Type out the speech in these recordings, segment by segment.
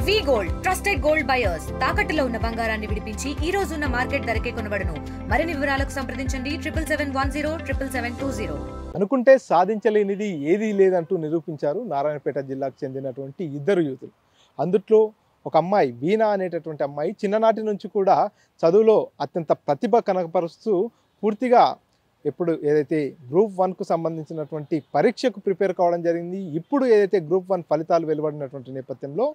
వి gold trusted gold buyers తాకట్టులో ఉన్న బంగారాన్ని విడిపించి ఈ రోజు ఉన్న మార్కెట్ ధరకే కొనబడును. మరిన్ని వివరాలకు సంప్రదించండి 7771077720. అనుకుంటే సాధించలేనిది ఏదీ లేదంటూ నిరూపించారు నారాయణపేట జిల్లాకు చెందినటువంటి ఇద్దరు యూతులు. అందుట్లో ఒక అమ్మాయి వీణా అనేటటువంటి అమ్మాయి చిన్ననాటి నుంచి కూడా చదువులో అత్యంత ప్రతిభ కనపరుస్తూ పూర్తిగా ఎప్పుడు ఏదైతే గ్రూప్ 1కు సంబంధించినటువంటి పరీక్షకు ప్రిపేర్ కావడం జరిగింది. ఇప్పుడు ఏదైతే గ్రూప్ 1 ఫలితాలు వెలువడినటువంటి నేపథ్యంలో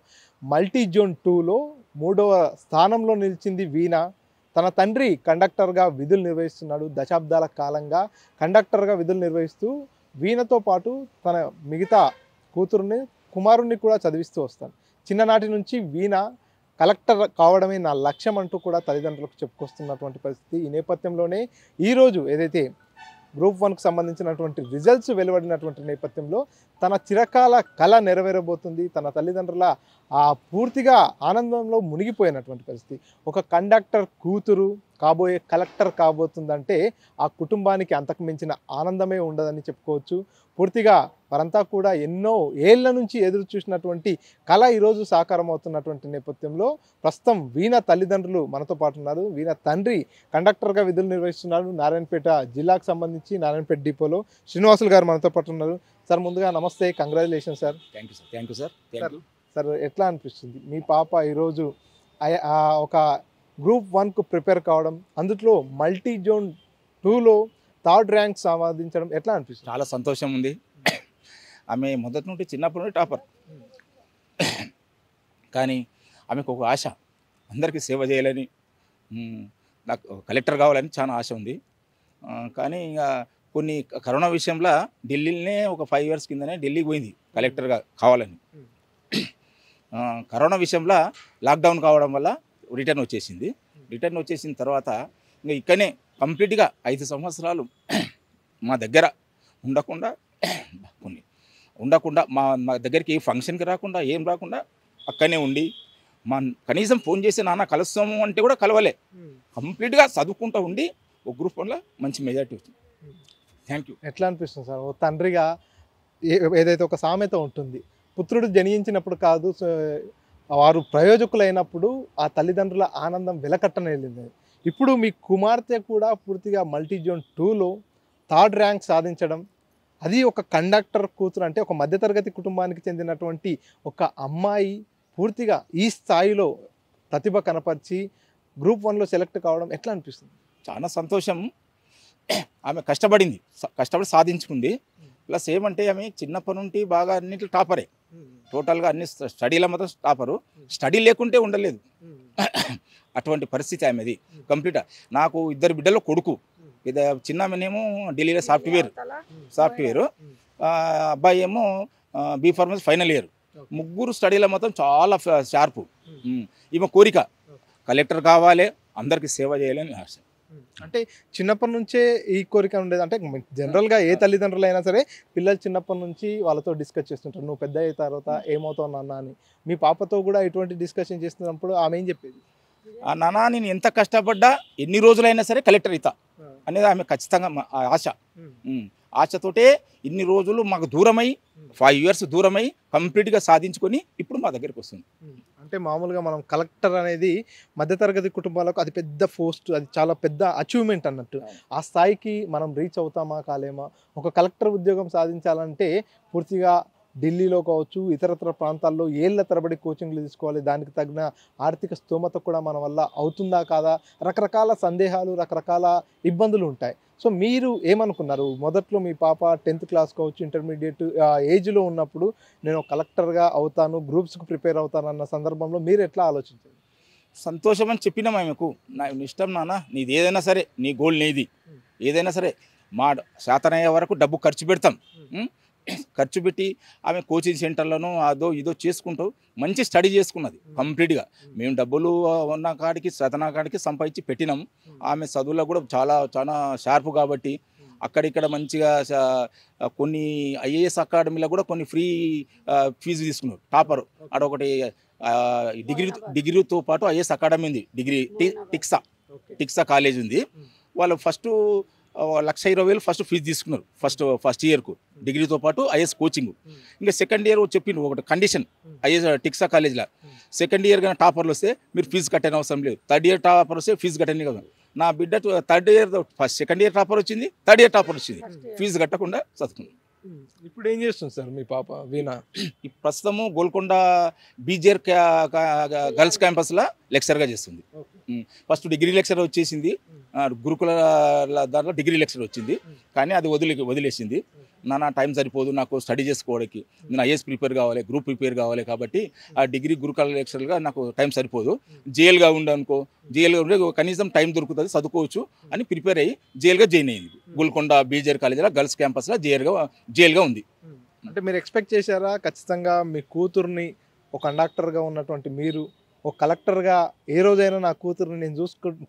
మల్టీ జోన్ 2లో 3వ స్థానంలో నిలిచింది వీణా. తన తండ్రి కండక్టర్గా విధులు నిర్వహిస్తున్నాడు. దశాబ్దాల కాలంగా కండక్టర్గా విధులు నిర్వహిస్తూ వీణతో పాటు తన మిగతా కుమారుణ్ణి కూడా చదివిస్తూ వస్తాను. చిన్ననాటి నుంచి వీణా కలెక్టర్ కావడమే నా లక్ష్యం అంటూ కూడా తల్లిదండ్రులకు చెప్పుకొస్తున్నటువంటి పరిస్థితి. ఈ నేపథ్యంలోనే ఈరోజు ఏదైతే గ్రూప్ 1కు సంబంధించినటువంటి రిజల్ట్స్ వెలువడినటువంటి నేపథ్యంలో తన చిరకాల కళ నెరవేరబోతుంది. తన తల్లిదండ్రుల పూర్తిగా ఆనందంలో మునిగిపోయినటువంటి పరిస్థితి. ఒక కండక్టర్ కూతురు కాబోయే కలెక్టర్ కాబోతుందంటే ఆ కుటుంబానికి అంతకు మించిన ఆనందమే ఉండదని చెప్పుకోవచ్చు. పూర్తిగా వారంతా కూడా ఎన్నో ఏళ్ల నుంచి ఎదురు చూసినటువంటి కళ ఈరోజు సాకారం అవుతున్నటువంటి నేపథ్యంలో ప్రస్తుతం వీణా తల్లిదండ్రులు మనతో పాటు ఉన్నారు. వీణా తండ్రి కండక్టర్గా విధులు నిర్వహిస్తున్నారు నారాయణపేట జిల్లాకు సంబంధించి నారాయణపేట డిపోలో. శ్రీనివాసులు గారు మనతో పాటు ఉన్నారు. సార్ ముందుగా నమస్తే, congratulation sir. Thank you sir. Sir ఎట్లా అనిపిస్తుంది మీ పాప ఈరోజు ఒక గ్రూప్ 1కు ప్రిపేర్ కావడం, అందులో మల్టీ జోన్ 2లో 3rd ర్యాంక్ సాధించడం ఎట్లా అనిపిస్తుంది? చాలా సంతోషం ఉంది. ఆమె మొదటి నుండి చిన్నప్పటి నుండి టాపర్, కానీ ఆమెకు ఒక ఆశ, అందరికీ సేవ చేయాలని, నాకు కలెక్టర్ కావాలని చాలా ఆశ ఉంది. కానీ ఇంకా కొన్ని కరోనా విషయంలో ఢిల్లీనే ఒక 5 years కిందనే ఢిల్లీకి పోయింది కలెక్టర్గా కావాలని. కరోనా విషయంలో లాక్డౌన్ కావడం వల్ల రిటర్న్ వచ్చేసిన తర్వాత ఇంకా ఇక్కడనే కంప్లీట్గా 5 సంవత్సరాలు మా దగ్గర ఉండకుండా మా దగ్గరికి ఏ ఫంక్షన్కి రాకుండా ఏం రాకుండా అక్కడనే ఉండి కనీసం ఫోన్ చేసి నాన్న కలుస్తాము అంటే కూడా కలవలే. కంప్లీట్గా చదువుకుంటూ ఉండి ఒక గ్రూప్ 1లో మంచి మెజారిటీ వచ్చింది. Thank you. ఎట్లా అనిపిస్తుంది సార్? ఓ తండ్రిగా ఏదైతే ఒక సామెత ఉంటుంది, పుత్రుడు జనించినప్పుడు కాదు వారు ప్రయోజకులైనప్పుడు ఆ తల్లిదండ్రుల ఆనందం వెలకట్టనేళ్ళింది. ఇప్పుడు మీ కుమార్తె కూడా పూర్తిగా మల్టీ జోన్ 2లో 3rd ర్యాంక్ సాధించడం, అది ఒక కండక్టర్ కూతురు అంటే ఒక మధ్యతరగతి కుటుంబానికి చెందినటువంటి ఒక అమ్మాయి పూర్తిగా ఈ స్థాయిలో ప్రతిభ కనపరిచి గ్రూప్ 1లో సెలెక్ట్ కావడం ఎట్లా అనిపిస్తుంది? చాలా సంతోషం. ఆమె కష్టపడి సాధించుకుంది. ప్లస్ ఏమంటే ఆమె చిన్నప్పటి నుండి బాగా అన్నింటిలో టాపరే, టోటల్గా అన్ని స్టడీల మాత్రం టాపరు. స్టడీ లేకుంటే ఉండలేదు అటువంటి పరిస్థితి ఆమెది కంప్లీట్గా. నాకు 2 బిడ్డలు కొడుకు, చిన్నమేమో ఢిల్లీలో సాఫ్ట్వేర్, అబ్బాయి ఏమో B.Pharmacy ఫైనల్ ఇయర్. ముగ్గురు స్టడీల మాత్రం చాలా షార్పు. ఈమె కోరిక కలెక్టర్ కావాలి, అందరికీ సేవ చేయాలని ఆశ. అంటే చిన్నప్పటి నుంచే ఈ కోరిక ఉండేది. అంటే జనరల్గా ఏ తల్లిదండ్రులు అయినా సరే పిల్లలు చిన్నప్పటి నుంచి వాళ్ళతో డిస్కస్ చేస్తుంటారు, నువ్వు పెద్ద అయిన తర్వాత ఏమవుతావు నాన్న అని. మీ పాపతో కూడా ఇటువంటి డిస్కషన్ చేస్తున్నప్పుడు ఆమె ఏం చెప్పేది? నాన్న నేను ఎంత కష్టపడ్డా ఎన్ని రోజులైనా సరే కలెక్టర్ అవుతా అనేది ఆమె ఖచ్చితంగా ఆశతోటే ఇన్ని రోజులు మాకు దూరమై 5 years దూరమై కంప్లీట్గా సాధించుకొని ఇప్పుడు మా దగ్గరికి వస్తుంది. అంటే మామూలుగా మనం కలెక్టర్ అనేది మధ్యతరగతి కుటుంబాలకు అది పెద్ద పోస్ట్, అది చాలా పెద్ద అచీవ్మెంట్ అన్నట్టు. ఆ స్థాయికి మనం రీచ్ అవుతామా కాలేమా? ఒక కలెక్టర్ ఉద్యోగం సాధించాలంటే పూర్తిగా ఢిల్లీలో కావచ్చు, ఇతరత్ర ప్రాంతాల్లో ఏళ్ల తరబడి కోచింగ్లు తీసుకోవాలి. దానికి తగిన ఆర్థిక స్తోమత కూడా మన వల్ల అవుతుందా కాదా, రకరకాల సందేహాలు, రకరకాల ఇబ్బందులు ఉంటాయి. సో మీరు ఏమనుకున్నారు మొదట్లో? మీ పాప 10th క్లాస్ కావచ్చు, ఇంటర్మీడియట్ ఏజ్లో ఉన్నప్పుడు నేను కలెక్టర్గా అవుతాను, గ్రూప్స్కి ప్రిపేర్ అవుతాను అన్న సందర్భంలో మీరు ఎట్లా ఆలోచించారు? సంతోషం అని చెప్పినాం ఆమెకు, నా ఇష్టం నాన్న, నీది ఏదైనా సరే, నీ గోల్ నీది ఏదైనా సరే, మా శాతనయ్యే వరకు డబ్బు ఖర్చు పెడతాం. ఖర్చు పెట్టి ఆమె కోచింగ్ సెంటర్లను అదో ఇదో చేసుకుంటూ మంచి స్టడీ చేసుకున్నది కంప్లీట్గా. మేము డబ్బులు ఉన్న కాడికి శాతనా కాడికి సంపాదించి పెట్టినాము. ఆమె చదువులో కూడా చాలా షార్ప్ కాబట్టి అక్కడిక్కడ మంచిగా కొన్ని IAS అకాడమీలో కూడా కొన్ని ఫ్రీ ఫీజు తీసుకున్నారు. టాపర్ అడొకటి డిగ్రీతో పాటు IAS అకాడమీ ఉంది, డిగ్రీ టిక్సా కాలేజ్ ఉంది. వాళ్ళు ఫస్ట్ 1,20,000 ఫస్ట్ ఫీజు తీసుకున్నారు ఫస్ట్ ఇయర్కు డిగ్రీతో పాటు ఐఏఎస్ కోచింగ్. ఇంకా సెకండ్ ఇయర్ చెప్పిండు ఒకటి కండిషన్ ఐఏఎస్ టిక్సా కాలేజ్లో సెకండ్ ఇయర్ కానీ టాపర్లు వస్తే మీరు ఫీజు కట్టని అవసరం లేదు, థర్డ్ ఇయర్ టాపర్ వస్తే ఫీజు కట్టని కదా. నా బిడ్డ సెకండ్ ఇయర్ టాపర్ వచ్చింది, థర్డ్ ఇయర్ టాపర్ వచ్చింది, ఫీజు కట్టకుండా చదువుకుంది. ఇప్పుడు ఏం చేస్తుంది సార్ మీ పాప వీణ? ప్రస్తుతము గోల్కొండ బీజేఆర్ గర్ల్స్ క్యాంపస్లో లెక్చర్గా చేస్తుంది. ఫస్ట్ డిగ్రీ లెక్చర్ వచ్చేసింది, గురుకుల దాంట్లో డిగ్రీ లెక్చర్ వచ్చింది, కానీ అది వదిలేసింది. నా టైం సరిపోదు నాకు స్టడీ చేసుకోవడానికి, నేను ఐఏఎస్ ప్రిపేర్ కావాలి, గ్రూప్ ప్రిపేర్ కావాలి, కాబట్టి ఆ డిగ్రీ గురుకుల లెక్చర్గా నాకు టైం సరిపోదు, జేఎల్గా ఉండనుకో, జేఎల్గా ఉండే కనీసం టైం దొరుకుతుంది చదువుకోవచ్చు అని ప్రిపేర్ అయ్యి జేఎల్గా జాయిన్ అయ్యింది. గోల్కొండ బీజేఆర్ కాలేజీలో గర్ల్స్ క్యాంపస్లో జేఎల్గా ఉంది. అంటే మీరు ఎక్స్పెక్ట్ చేశారా ఖచ్చితంగా మీ కూతుర్ని ఒక కండక్టర్గా ఉన్నటువంటి మీరు ఒక కలెక్టర్గా ఏ రోజైనా నా కూతుర్ని నేను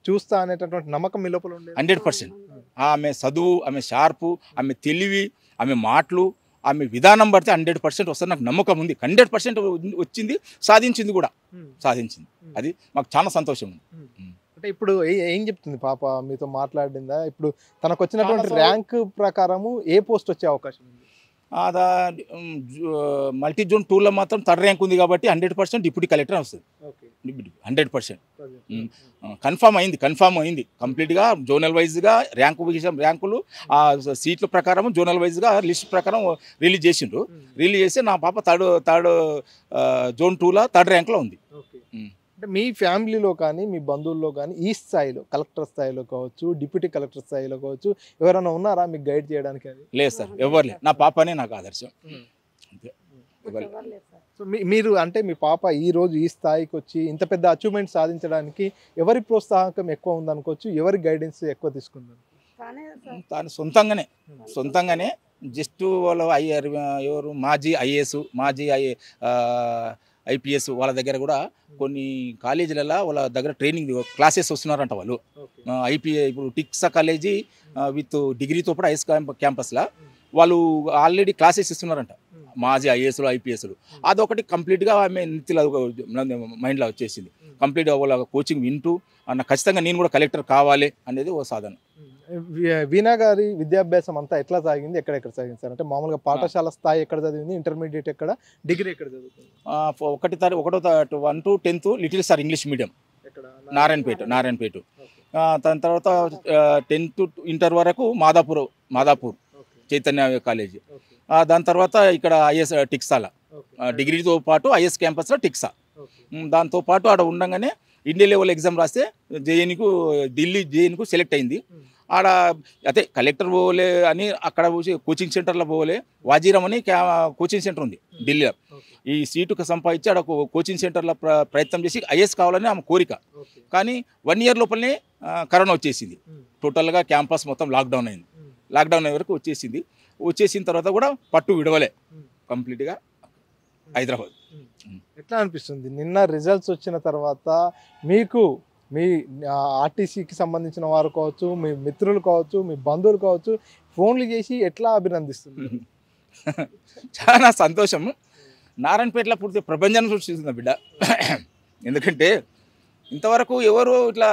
చూస్తా అనేటటువంటి నమ్మకం మీ లోపల ఉండేది? 100%. ఆమె చదువు, ఆమె షార్పు, ఆమె తెలివి, ఆమె మాటలు, ఆమె విధానం పడితే 100% వస్తుంది నాకు నమ్మకం ఉంది. 100% వచ్చింది, సాధించింది కూడా, సాధించింది. అది మాకు చాలా సంతోషం ఉంది. అంటే ఇప్పుడు ఏం చెప్తుంది పాప? మీతో మాట్లాడిందా? ఇప్పుడు తనకు వచ్చినటువంటి ర్యాంక్ ప్రకారము ఏ పోస్ట్ వచ్చే అవకాశం ఉంది? మల్టీ జోన్ 2లో మాత్రం థర్డ్ ర్యాంక్ ఉంది కాబట్టి 100% డిప్యూటీ కలెక్టర్ వస్తుంది. 100% కన్ఫామ్ అయింది కంప్లీట్గా. జోనల్ వైజ్గా ర్యాంకులు ఆ సీట్ల ప్రకారం జోనల్ వైజ్గా లిస్ట్ ప్రకారం రిలీజ్ చేసిండ్రు. రిలీజ్ చేసి నా పాప థర్డ్ జోన్ 2లో థర్డ్ ర్యాంక్లో ఉంది. అంటే మీ ఫ్యామిలీలో కానీ మీ బంధువుల్లో కానీ ఈ స్థాయిలో కలెక్టర్ స్థాయిలో కావచ్చు, డిప్యూటీ కలెక్టర్ స్థాయిలో కావచ్చు, ఎవరైనా ఉన్నారా మీకు గైడ్ చేయడానికి? అది లేదు సార్, ఎవరు లేదు. నా పాపనే నాకు ఆదర్శం. సో మీరు అంటే మీ పాప ఈ రోజు ఈ స్థాయికి వచ్చి ఇంత పెద్ద అచీవ్మెంట్ సాధించడానికి ఎవరి ప్రోత్సాహకం ఎక్కువ ఉందనుకోవచ్చు, ఎవరి గైడెన్స్ ఎక్కువ తీసుకుందాం? తాను సొంతంగానే జస్ట్ వాళ్ళు ఎవరు మాజీ ఐఏఎస్, మాజీ ఐపీఎస్ వాళ్ళ దగ్గర కూడా కొన్ని కాలేజీలలో వాళ్ళ దగ్గర ట్రైనింగ్ క్లాసెస్ వస్తున్నారంట వాళ్ళు. ఐపీఏ ఇప్పుడు టిక్సా కాలేజీ విత్ డిగ్రీతో పాటు ఐఎస్ క్యాంపస్లో వాళ్ళు ఆల్రెడీ క్లాసెస్ ఇస్తున్నారంట మాజీ ఐఏఎస్లు ఐపీఎస్లు. అదొకటి కంప్లీట్గా ఆమె నిత్యలో మైండ్లో వచ్చేసింది. కంప్లీట్గా వాళ్ళ కోచింగ్ వింటూ ఖచ్చితంగా నేను కూడా కలెక్టర్ కావాలి అనేది ఓ సాధన. వీణా గారి విద్యాభ్యాసం అంతా ఎట్లా సాగింది, ఎక్కడెక్కడ సాగింది సార్? అంటే మామూలుగా పాఠశాల స్థాయి ఎక్కడ చదివింది, ఇంటర్మీడియట్ ఎక్కడ, డిగ్రీ ఎక్కడ చదువుతుంది? 1 to 10th little star English medium Narayanpet. దాని తర్వాత 10th ఇంటర్ వరకు మాదాపూర్ చైతన్య కాలేజీ. దాని తర్వాత ఇక్కడ ఐఎస్ టిక్సాల డిగ్రీతో పాటు ఐఎస్ క్యాంపస్లో టిక్సా. దాంతోపాటు ఆడ ఉండగానే ఇండియా లెవెల్ ఎగ్జామ్ రాస్తే ఢిల్లీ జేఎన్కు సెలెక్ట్ అయింది. ఆడ అదే కలెక్టర్ పోలే అని అక్కడ కోచింగ్ సెంటర్లో పోలే, వాజీరం అని కోచింగ్ సెంటర్ ఉంది ఢిల్లీలో. ఈ సీటుకు సంపాదించి ఆడ కోచింగ్ సెంటర్లో ప్రయత్నం చేసి ఐఏఎస్ కావాలని ఆమె కోరిక. కానీ 1 year లోపలనే కరోనా వచ్చేసింది. టోటల్గా క్యాంపస్ మొత్తం లాక్డౌన్ అయింది. లాక్డౌన్ అయ్యే వరకు వచ్చేసిన తర్వాత కూడా పట్టు విడవలే కంప్లీట్గా హైదరాబాద్. ఎట్లా అనిపిస్తుంది నిన్న రిజల్ట్స్ వచ్చిన తర్వాత మీకు? మీ ఆర్టీసీకి సంబంధించిన వారు కావచ్చు, మీ మిత్రులు కావచ్చు, మీ బంధువులు కావచ్చు, ఫోన్లు చేసి ఎట్లా అభినందిస్తుంది? చాలా సంతోషం. నారాయణపేటలో పూర్తి ప్రపంచాన్ని సృష్టిస్తుంది బిడ్డ. ఎందుకంటే ఇంతవరకు ఎవరు ఇట్లా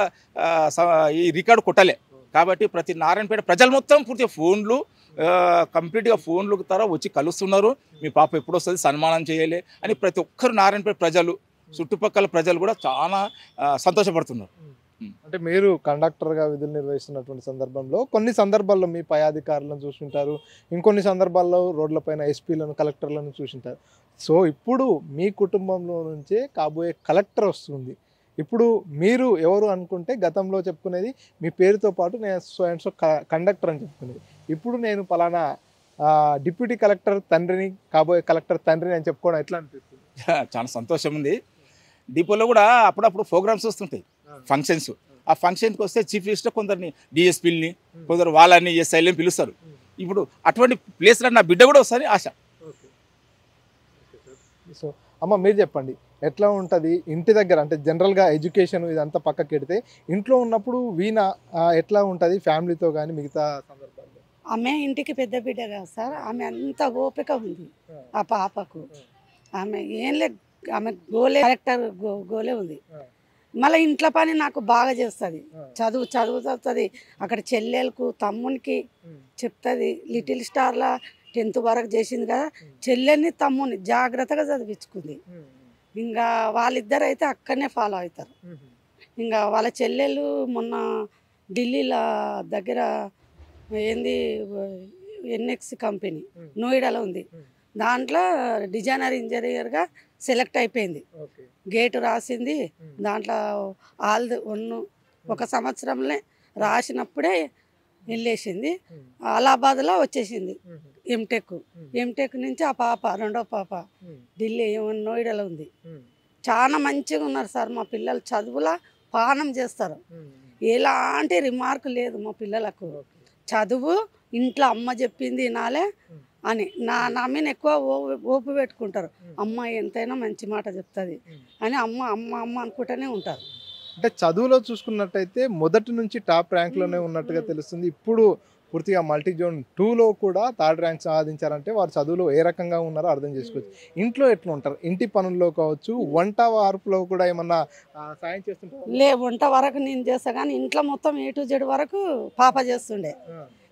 ఈ రికార్డు కొట్టలే కాబట్టి ప్రతి నారాయణపేట ప్రజలు మొత్తం పూర్తిగా ఫోన్లు కంప్లీట్గా ఫోన్లు ద్వారా వచ్చి కలుస్తున్నారు. మీ పాప ఎప్పుడు వస్తుంది, సన్మానం చేయాలి అని ప్రతి ఒక్కరు నారాయణపేట ప్రజలు, చుట్టుపక్కల ప్రజలు కూడా చాలా సంతోషపడుతున్నారు. అంటే మీరు కండక్టర్గా విధులు నిర్వహిస్తున్నటువంటి సందర్భంలో కొన్ని సందర్భాల్లో మీ పై అధికారులను చూసింటారు, ఇంకొన్ని సందర్భాల్లో రోడ్లపైన ఎస్పీలను, కలెక్టర్లను చూసింటారు. సో ఇప్పుడు మీ కుటుంబంలో నుంచే కాబోయే కలెక్టర్ వస్తుంది. ఇప్పుడు మీరు ఎవరు అనుకుంటే గతంలో చెప్పుకునేది మీ పేరుతో పాటు నేను సో అండ్ సో కండక్టర్ అని చెప్పుకునేది. ఇప్పుడు నేను పలానా డిప్యూటీ కలెక్టర్ తండ్రిని, కాబోయే కలెక్టర్ తండ్రిని అని చెప్పుకోవడం ఎట్లా అనిపిస్తుంది? చాలా సంతోషం ఉంది. డిపోలో కూడా అప్పుడప్పుడు ప్రోగ్రామ్స్ వస్తుంటాయి, ఫంక్షన్స్. ఆ ఫంక్షన్కి వస్తే చీఫ్ మినిస్టర్ కొందరిని డిఎస్పీలని, కొందరు వాళ్ళని ఎస్ఐలని పిలుస్తారు. ఇప్పుడు అటువంటి ప్లేస్లో నా బిడ్డ కూడా వస్తుంది ఆశ. సో అమ్మ మీరు చెప్పండి, ఎట్లా ఉంటుంది ఇంటి దగ్గర? అంటే జనరల్గా ఎడ్యుకేషన్ ఇదంతా పక్కకి పెడితే ఇంట్లో ఉన్నప్పుడు వీణ ఎట్లా ఉంటుంది ఫ్యామిలీతో కానీ మిగతా సందర్భాల్లో? ఆమె ఇంటికి పెద్ద బిడ్డ కదా సార్, ఆమె అంత ఓపిక ఉంది ఆ పాపకు. ఆమె ఏం లేదు, ఆమె గోలే కలెక్టర్ గోలే ఉంది. మళ్ళీ ఇంట్లో పని నాకు బాగా చేస్తుంది. చదువుతుంది అక్కడ చెల్లెలకు తమ్మునికి చెప్తుంది. లిటిల్ స్టార్లా 10th వరకు చేసింది కదా, చెల్లెల్ని తమ్ముని జాగ్రత్తగా చదివించుకుంది. ఇంకా వాళ్ళిద్దరు అయితే అక్కడనే ఫాలో అవుతారు. ఇంకా వాళ్ళ చెల్లెలు మొన్న ఢిల్లీలో దగ్గర ఏంది ఎన్ఎక్స్ కంపెనీ నోయిడాలో ఉంది, దాంట్లో డిజైనర్ ఇంజనీర్గా సెలెక్ట్ అయిపోయింది. గేటు రాసింది, దాంట్లో ఒక సంవత్సరంలో రాసినప్పుడే వెళ్ళేసింది. అలహాబాద్లో వచ్చేసింది ఎంటెక్ నుంచి ఆ పాప రెండో పాప ఢిల్లీ నోయిడాలో ఉంది. చాలా మంచిగా ఉన్నారు సార్ మా పిల్లలు, చదువులా పానం చేస్తారు. ఎలాంటి రిమార్క్ లేదు మా పిల్లలకు. చదువు ఇంట్లో అమ్మ చెప్పింది వినాలే అని నా మీద ఎక్కువ ఓపు పెట్టుకుంటారు. అమ్మ ఎంతైనా మంచి మాట చెప్తుంది అని అమ్మ అమ్మ అమ్మ అనుకుంటూనే ఉంటారు. అంటే చదువులో చూసుకున్నట్టయితే మొదటి నుంచి టాప్ ర్యాంక్లోనే ఉన్నట్టుగా తెలుస్తుంది. ఇప్పుడు పూర్తిగా మల్టీజోన్ 2లో కూడా 3rd ర్యాంక్ సాధించారంటే వారు చదువులో ఏ రకంగా ఉన్నారో అర్థం చేసుకోవచ్చు. ఇంట్లో ఎట్లా ఉంటారు? ఇంటి పనుల్లో కావచ్చు, వంట వార్పులో కూడా ఏమన్నా సాయం చేస్తుంటారు? వంట వరకు నేను చేస్తా, కానీ ఇంట్లో మొత్తం A to Z వరకు పాప చేస్తుండే.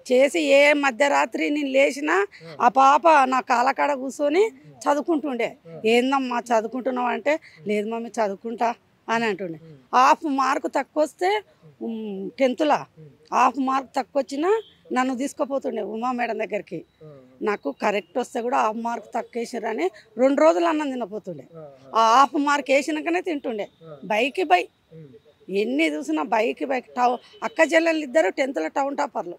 చేసి ఏ మధ్యరాత్రి నేను లేచినా ఆ పాప నా కాలకాడ కూర్చొని చదువుకుంటుండే. ఏందమ్మా చదువుకుంటున్నావు అంటే, లేదు మమ్మీ చదువుకుంటా అని అంటుండే. 1/2 మార్కు తక్కువ వస్తే 10thలో 1/2 మార్కు తక్కువ వచ్చినా నన్ను తీసుకుపోతుండే ఉమా మేడం దగ్గరికి. నాకు కరెక్ట్ వస్తే కూడా 1/2 మార్కు తక్కువ వేసిరని 2 రోజులు అన్నం తినపోతుండే. ఆ 1/2 మార్కు వేసినాకనే తింటుండే. బైక్ ఎన్ని చూసినా బైక్ అక్క చెల్లెళ్ళు ఇద్దరు 10thలో టౌన్ టాపర్లు.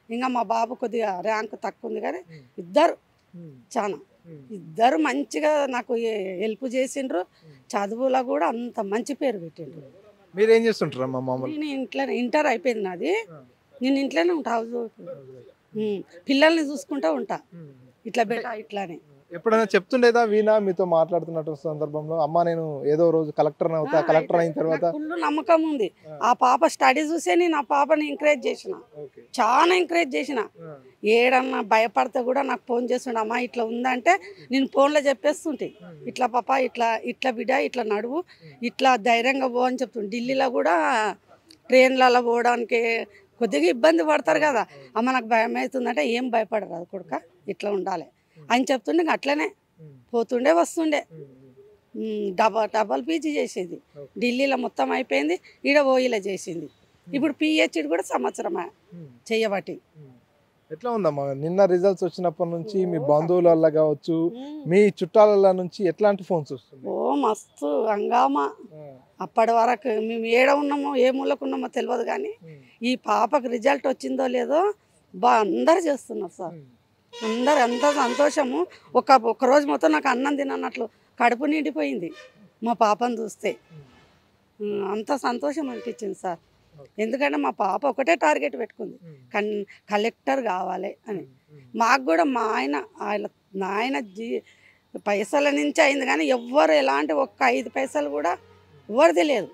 ఇంకా మా బాబు కొద్దిగా ర్యాంక్ తక్కువ ఉంది, కానీ ఇద్దరు మంచిగా నాకు హెల్ప్ చేసిండ్రు. చదువులో కూడా అంత మంచి పేరు పెట్టిండ్రు. మీరేం చేస్తుంటారమ్మా మామూలు? నేను ఇంట్లోనే, ఇంటర్ అయిపోయింది నాది, నేను ఇంట్లోనే ఉంటా. పిల్లల్ని చూసుకుంటూ ఉంటా. ఇట్లా ఇట్లానే ఎప్పుడైనా చెప్తుండేదా వీణా మీతో మాట్లాడుతున్నట్టు సందర్భంలో, అమ్మ నేను ఏదో రోజు కలెక్టర్ అవుతా, కలెక్టర్ అయిన తర్వాత? ఫుల్ నమ్మకం ఉంది. ఆ పాప స్టడీ చూసే నేను ఆ పాపని ఎంకరేజ్ చేసిన, చాలా ఎంకరేజ్ చేసిన. ఏడన్నా భయపడితే కూడా నాకు ఫోన్ చేస్తుండే, అమ్మ ఇట్లా ఉందంటే నేను ఫోన్లో చెప్పేస్తుంటే, ఇట్లా పాప ఇట్లా బిడ్డ ఇట్లా నడువు, ఇట్లా ధైర్యంగా పో అని చెప్తుండే. ఢిల్లీలో కూడా ట్రైన్లలో పోవడానికి కొద్దిగా ఇబ్బంది పడతారు కదా, అమ్మ నాకు భయం అవుతుందంటే, ఏం భయపడరాదు కొడుక, ఇట్లా ఉండాలి అని చెప్తుండే. అట్లనే పోతుండే వస్తుండే. డబల్ పీజీ చేసేది, ఢిల్లీలో మొత్తం అయిపోయింది, ఈడ ఓయిలో చేసింది. ఇప్పుడు PhD కూడా సంవత్సరం చేయబట్టి. ఎట్లా ఉందమ్మా నిన్న రిజల్ట్స్ వచ్చినప్పటి నుంచి మీ బంధువుల కావచ్చు, మీ చుట్టాల నుంచి ఎట్లాంటి ఫోన్స్ వస్తుంది? ఓ మస్తు హంగామా. అప్పటి వరకు మేము ఏడ ఉన్నామో ఏ మూలకు ఉన్నామో తెలియదు, కానీ ఈ పాపకు రిజల్ట్ వచ్చిందో లేదో అందరు చేస్తున్నారు సార్. అందరు ఎంత సంతోషము. ఒక రోజు మొత్తం నాకు అన్నం తినన్నట్లు కడుపు నిండిపోయింది మా పాపను చూస్తే. అంత సంతోషం అనిపించింది సార్. ఎందుకంటే మా పాప ఒకటే టార్గెట్ పెట్టుకుంది, కలెక్టర్ కావాలి అని. మాకు కూడా మా ఆయన పైసల నుంచి అయింది, కానీ ఎవ్వరు ఎలాంటి 5 పైసలు కూడా ఎవరు తెలియదు.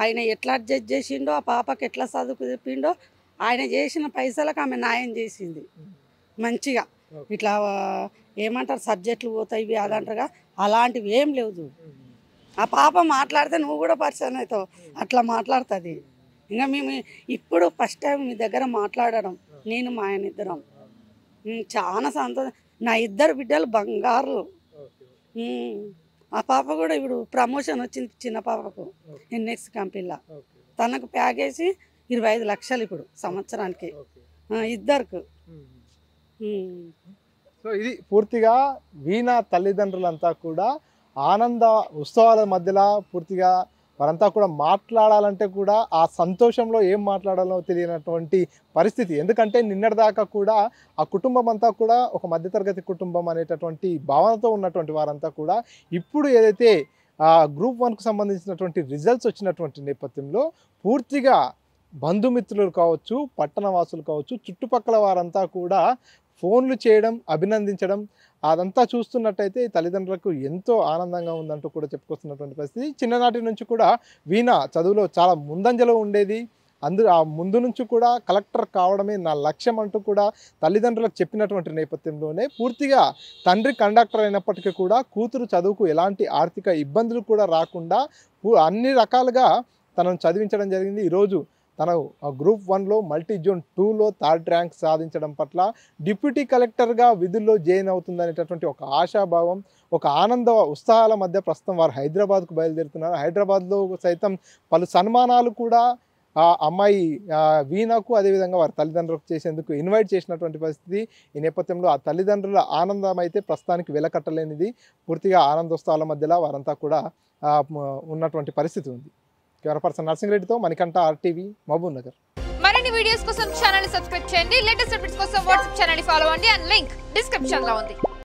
ఆయన ఎట్లా అడ్జస్ట్ చేసిండో, ఆ పాపకి ఎట్లా చదువుకు చెప్పిండో, ఆయన చేసిన పైసలకు ఆమె న్యాయం చేసింది మంచిగా. ఇట్లా ఏమంటారు సబ్జెక్టులు పోతాయి ఇవి అదంటారుగా, అలాంటివి ఏం లేవు. ఆ పాప మాట్లాడితే నువ్వు కూడా పరిచయం అవుతావు, అట్లా మాట్లాడుతుంది. ఇంకా మేము ఇప్పుడు ఫస్ట్ టైం మీ దగ్గర మాట్లాడడం, నేను మా ఆయన ఇద్దరం చాలా సంతోషం. నా 2 బిడ్డలు బంగారు. ఆ పాప కూడా ఇప్పుడు ప్రమోషన్ వచ్చింది చిన్న పాపకు ఎన్ఎక్స్ కంపెనీలో. తనకు ప్యాకేజీ 25 లక్షలు ఇప్పుడు సంవత్సరానికి ఇద్దరికి. సో ఇది పూర్తిగా వీణా తల్లిదండ్రులంతా కూడా ఆనంద ఉత్సవాల మధ్యలో పూర్తిగా వారంతా కూడా మాట్లాడాలంటే కూడా ఆ సంతోషంలో ఏం మాట్లాడాలో తెలియనటువంటి పరిస్థితి. ఎందుకంటే నిన్నటిదాకా కూడా ఆ కుటుంబం అంతా కూడా ఒక మధ్యతరగతి కుటుంబం అనేటటువంటి భావనతో ఉన్నటువంటి వారంతా కూడా ఇప్పుడు ఏదైతే గ్రూప్ 1కు సంబంధించినటువంటి రిజల్ట్స్ వచ్చినటువంటి నేపథ్యంలో పూర్తిగా బంధుమిత్రులు కావచ్చు, పట్టణవాసులు కావచ్చు, చుట్టుపక్కల వారంతా కూడా ఫోన్లు చేయడం, అభినందించడం అదంతా చూస్తున్నట్టయితే తల్లిదండ్రులకు ఎంతో ఆనందంగా ఉందంటూ కూడా చెప్పుకొస్తున్నటువంటి పరిస్థితి. చిన్ననాటి నుంచి కూడా వీణా చదువులో చాలా ముందంజలో ఉండేది. ఆ ముందు నుంచి కూడా కలెక్టర్ కావడమే నా లక్ష్యం అంటూ కూడా తల్లిదండ్రులకు చెప్పినటువంటి నేపథ్యంలోనే పూర్తిగా తండ్రి కండక్టర్ అయినప్పటికీ కూడా కూతురు చదువుకు ఎలాంటి ఆర్థిక ఇబ్బందులు కూడా రాకుండా అన్ని రకాలుగా తనను చదివించడం జరిగింది. ఈరోజు తను గ్రూప్ 1లో మల్టీ-జోన్ 2లో 3rd ర్యాంక్ సాధించడం పట్ల డిప్యూటీ కలెక్టర్గా విధుల్లో జాయిన్ అవుతుందనేటటువంటి ఒక ఆశాభావం, ఒక ఆనంద ఉత్సాహాల మధ్య ప్రస్తుతం వారు హైదరాబాద్కు బయలుదేరుతున్నారు. హైదరాబాద్లో సైతం పలు సన్మానాలు కూడా ఆ అమ్మాయి వీణకు అదేవిధంగా వారి తల్లిదండ్రులకు చేసేందుకు ఇన్వైట్ చేసినటువంటి పరిస్థితి. ఈ నేపథ్యంలో ఆ తల్లిదండ్రుల ఆనందం అయితే ప్రస్తుతానికి వెలకట్టలేనిది. పూర్తిగా ఆనందోత్సవాల మధ్యలో వారంతా కూడా ఉన్నటువంటి పరిస్థితి ఉంది. కెమెరా పర్సన్ నర్సింగ్ రెడ్డితో మణికంఠ, RTV, మహబూబ్ నగర్. మరిన్ని వీడియోస్ కోసం ఛానల్ సబ్స్క్రైబ్ చేయండి. లేటెస్ట్ అప్డేట్స్ కోసం వాట్సాప్ ఛానల్ ఫాలో అవ్వండి. అండ్ లింక్ డిస్క్రిప్షన్ లో ఉంది.